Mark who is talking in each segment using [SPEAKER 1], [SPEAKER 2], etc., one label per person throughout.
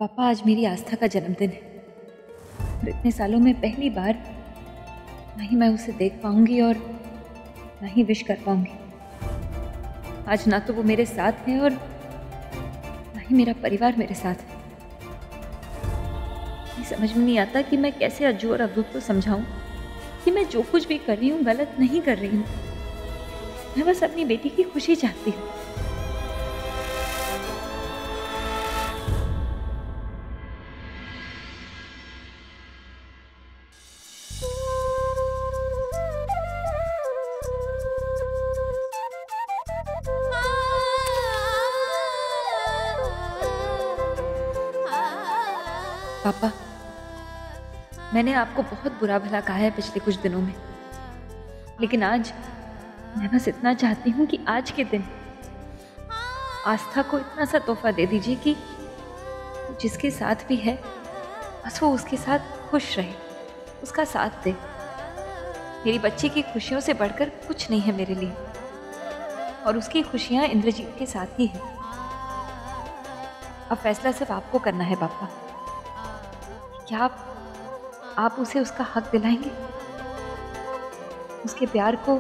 [SPEAKER 1] पापा, आज मेरी आस्था का जन्मदिन है और इतने सालों में पहली बार ना ही मैं उसे देख पाऊंगी और ना ही विश कर पाऊंगी। आज ना तो वो मेरे साथ है और ना ही मेरा परिवार मेरे साथ है। ये समझ में नहीं आता कि मैं कैसे अज्जू और अब्दू को समझाऊं कि मैं जो कुछ भी कर रही हूँ गलत नहीं कर रही हूँ। मैं बस अपनी बेटी की खुशी चाहती हूँ। पापा, मैंने आपको बहुत बुरा भला कहा है पिछले कुछ दिनों में, लेकिन आज मैं बस इतना चाहती हूँ कि आज के दिन आस्था को इतना सा तोहफा दे दीजिए कि जिसके साथ भी है बस वो उसके साथ खुश रहे, उसका साथ दे। मेरी बच्ची की खुशियों से बढ़कर कुछ नहीं है मेरे लिए, और उसकी खुशियाँ इंद्रजीत के साथ ही है। अब फैसला सिर्फ आपको करना है पापा। क्या आप उसे उसका हक दिलाएंगे? उसके प्यार को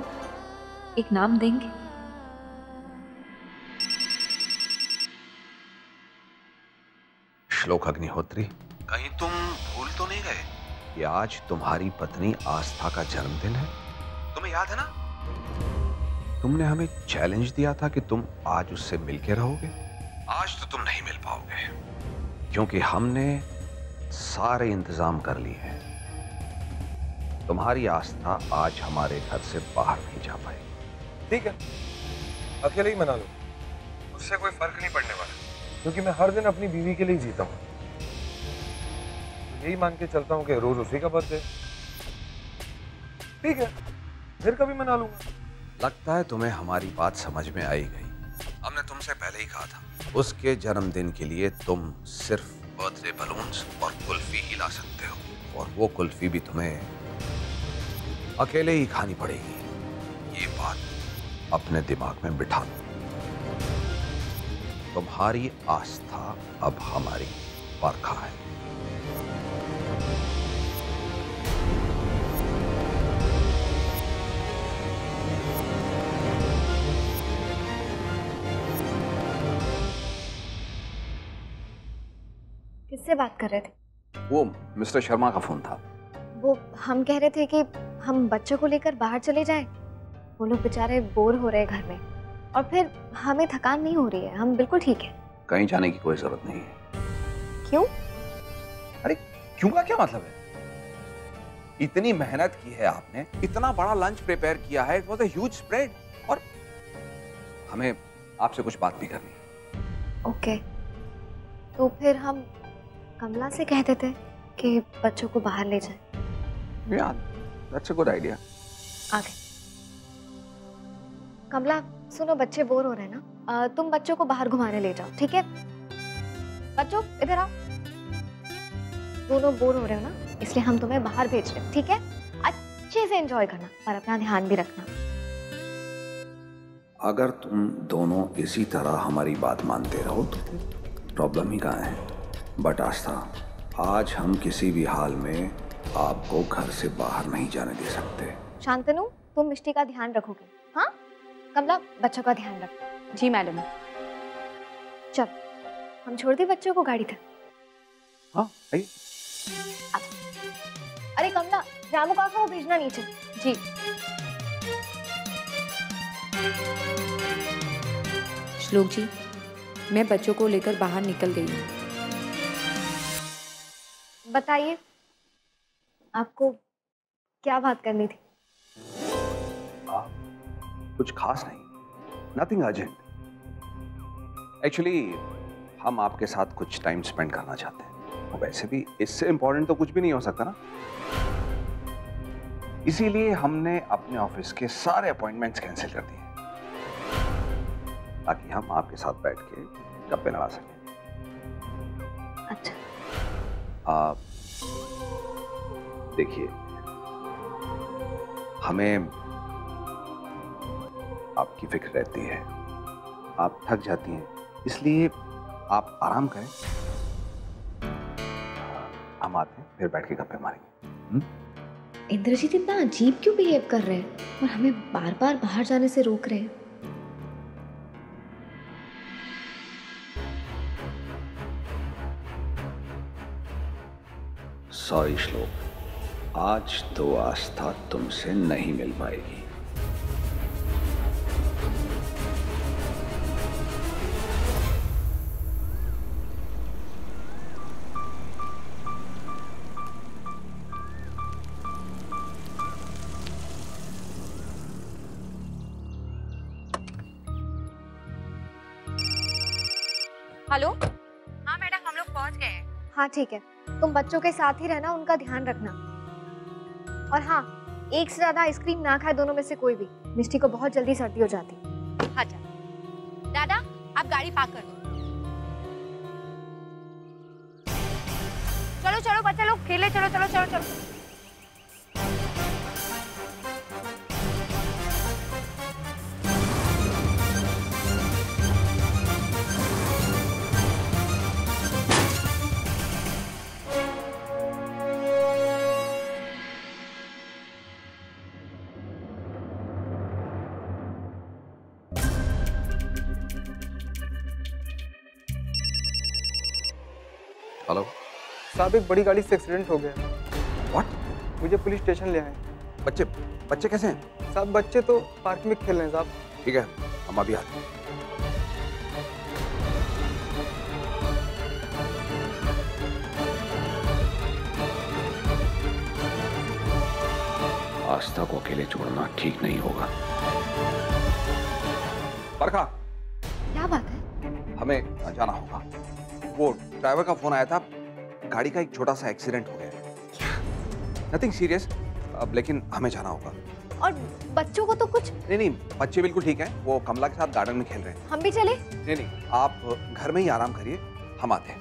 [SPEAKER 1] एक नाम देंगे?
[SPEAKER 2] श्लोक अग्निहोत्री, कहीं तुम भूल तो नहीं गए कि आज तुम्हारी पत्नी आस्था का जन्मदिन है? तुम्हें याद है ना, तुमने हमें चैलेंज दिया था कि तुम आज उससे मिलके रहोगे। आज तो तुम नहीं मिल पाओगे क्योंकि हमने सारे इंतजाम कर लिए हैं। तुम्हारी आस्था आज हमारे घर से बाहर नहीं जा पाएगी।
[SPEAKER 3] ठीक है, अकेले ही मना लो, उससे कोई फर्क नहीं पड़ने वाला, क्योंकि मैं हर दिन अपनी बीवी के लिए जीता हूँ। यही मान के चलता हूँ कि रोज उसी का बर्थडे। ठीक है, फिर कभी मना लूंगा।
[SPEAKER 2] लगता है तुम्हें हमारी बात समझ में आई गई। हमने तुमसे पहले ही कहा था, उसके जन्मदिन के लिए तुम सिर्फ बर्थडे बलून्स और कुल्फी ही ला सकते हो, और वो कुल्फी भी तुम्हें अकेले ही खानी पड़ेगी। ये बात अपने दिमाग में बिठा लो। तुम्हारी आस्था अब हमारी बरखा है।
[SPEAKER 4] किससे बात कर रहे थे?
[SPEAKER 2] वो मिस्टर शर्मा का फोन था।
[SPEAKER 4] वो हम कह रहे थे कि हम बच्चों को लेकर बाहर चले जाएं। वो लोग बेचारे बोर हो रहे हैं घर में, और फिर हमें थकान नहीं हो रही है, हम बिल्कुल ठीक है।
[SPEAKER 2] कहीं जाने की कोई जरूरत नहीं है।
[SPEAKER 4] क्यों?
[SPEAKER 2] अरे क्यों का क्या मतलब है? इतनी मेहनत की है आपने, इतना बड़ा लंच प्रिपेयर किया है, it was a huge spread, और हमें आपसे कुछ बात भी करनी है।
[SPEAKER 4] ओके, तो फिर हम कमला से कह देते कि बच्चों को बाहर ले जाएं।
[SPEAKER 2] Yeah, that's a good idea.
[SPEAKER 4] आगे कमला, सुनो, बच्चे बोर हो रहे हैं ना, तुम बच्चों को बाहर घुमाने ले जाओ, ठीक है? बच्चों इधर आओ, दोनों बोर हो रहे हो ना, इसलिए हम तुम्हें बाहर भेज रहे हैं, ठीक है? अच्छे से एंजॉय करना, पर अपना ध्यान भी रखना।
[SPEAKER 2] अगर तुम दोनों इसी तरह हमारी बात मानते रहो तो प्रॉब्लम ही कहाँ है। बट आस्था, आज हम किसी भी हाल में आपको घर से बाहर नहीं जाने दे सकते।
[SPEAKER 4] शांतनु, तुम मिष्टी का ध्यान रखोगे? हाँ कमला, बच्चों का ध्यान रख।
[SPEAKER 1] जी मैडम।
[SPEAKER 4] चल, हम छोड़ दें बच्चों को गाड़ी तक?
[SPEAKER 2] हाँ आइए।
[SPEAKER 4] अरे कमला, रामू काका को भेजना नीचे। जी।
[SPEAKER 1] श्लोक जी, मैं बच्चों को लेकर बाहर निकल गई हूँ।
[SPEAKER 4] बताइए, आपको क्या बात करनी थी?
[SPEAKER 2] कुछ खास नहीं, नथिंग अर्जेंट। एक्चुअली हम आपके साथ कुछ टाइम स्पेंड करना चाहते हैं, और वैसे भी इससे इंपॉर्टेंट तो कुछ भी नहीं हो सकता ना। इसीलिए हमने अपने ऑफिस के सारे अपॉइंटमेंट्स कैंसिल कर दिए ताकि हम आपके साथ बैठ के गप्पे लड़ा सकें।
[SPEAKER 4] अच्छा।
[SPEAKER 2] देखिए, हमें आपकी फिक्र रहती है, आप थक जाती हैं, इसलिए आप आराम करें। हम आते हैं, फिर बैठ के गप्पे मारेंगे।
[SPEAKER 4] इंद्रजीत इतना अजीब क्यों बिहेव कर रहे हैं और हमें बार बार बाहर जाने से रोक रहे हैं?
[SPEAKER 2] सॉरी श्लोक, आज तो आस्था तुमसे नहीं मिल पाएगी।
[SPEAKER 5] हेलो। हाँ मैडम, हम लोग पहुंच गए हैं।
[SPEAKER 4] हाँ ठीक है, तुम बच्चों के साथ ही रहना, उनका ध्यान रखना। और हाँ, एक से ज्यादा आइसक्रीम ना खाए दोनों में से कोई भी। मिष्टी को बहुत जल्दी सर्दी हो जाती है।
[SPEAKER 5] हाँ जा। दादा आप गाड़ी पार्क कर दो। चलो चलो बच्चा लोग खेले, चलो चलो चलो चलो।
[SPEAKER 2] हेलो
[SPEAKER 6] साहब, एक बड़ी गाड़ी से एक्सीडेंट हो गया।
[SPEAKER 2] व्हाट?
[SPEAKER 6] मुझे पुलिस स्टेशन ले आए।
[SPEAKER 2] बच्चे बच्चे कैसे हैं?
[SPEAKER 6] साहब बच्चे तो पार्क में खेल रहे हैं साहब।
[SPEAKER 2] ठीक है, हम अभी आते हैं। आस्था को अकेले छोड़ना ठीक नहीं होगा। बरखा,
[SPEAKER 4] क्या बात है?
[SPEAKER 2] हमें जाना होगा। वो ड्राइवर का फोन आया था, गाड़ी का एक छोटा सा एक्सीडेंट हो गया है।
[SPEAKER 4] क्या?
[SPEAKER 2] नथिंग सीरियस, अब लेकिन हमें जाना होगा।
[SPEAKER 4] और बच्चों को तो कुछ?
[SPEAKER 2] नहीं, बच्चे बिल्कुल ठीक हैं, वो कमला के साथ गार्डन में खेल रहे हैं।
[SPEAKER 4] हम भी चले?
[SPEAKER 2] नहीं, आप घर में ही आराम करिए, हम आते हैं।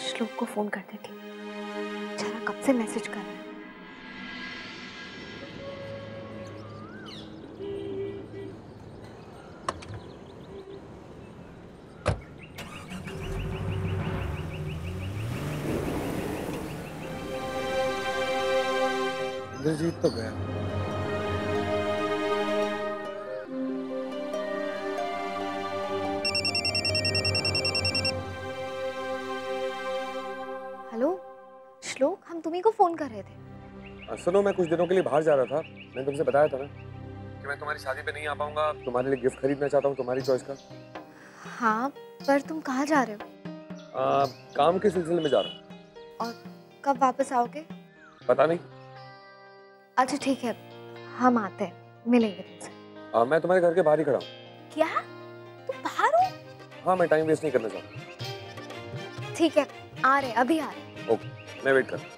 [SPEAKER 4] श्लोक को फोन कर देती हूँ, बेचारा कब से मैसेज कर रहा है।
[SPEAKER 3] इंद्रजीत तो गया।
[SPEAKER 4] हेलो श्लोक, हम तुम्ही को फोन कर रहे थे।
[SPEAKER 3] सुनो, मैं कुछ दिनों के लिए बाहर जा रहा था। मैंने तुमसे बताया था ना कि मैं तुम्हारी शादी पे नहीं आ पाऊंगा। तुम्हारे लिए गिफ्ट खरीदना चाहता हूँ, तुम्हारी चॉइस का।
[SPEAKER 4] हाँ, पर तुम कहाँ जा रहे हो?
[SPEAKER 3] काम के सिलसिले में जा रहा हूँ।
[SPEAKER 4] और कब वापस आओगे?
[SPEAKER 3] पता नहीं।
[SPEAKER 4] अच्छा ठीक है, हम आते हैं, मिलेंगे तुमसे।
[SPEAKER 3] मैं तुम्हारे घर के बाहर ही खड़ा हूँ।
[SPEAKER 4] क्या? तुम बाहर हो?
[SPEAKER 3] हाँ, मैं टाइम वेस्ट नहीं करना चाहता।
[SPEAKER 4] ठीक है, आ रहे, अभी आ रहे।
[SPEAKER 3] ओके, मैं वेट कर।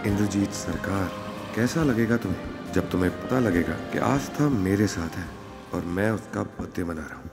[SPEAKER 7] इंद्रजीत सरकार, कैसा लगेगा तुम्हें जब तुम्हें पता लगेगा कि आस्था मेरे साथ है और मैं उसका बर्थडे मना रहा हूँ?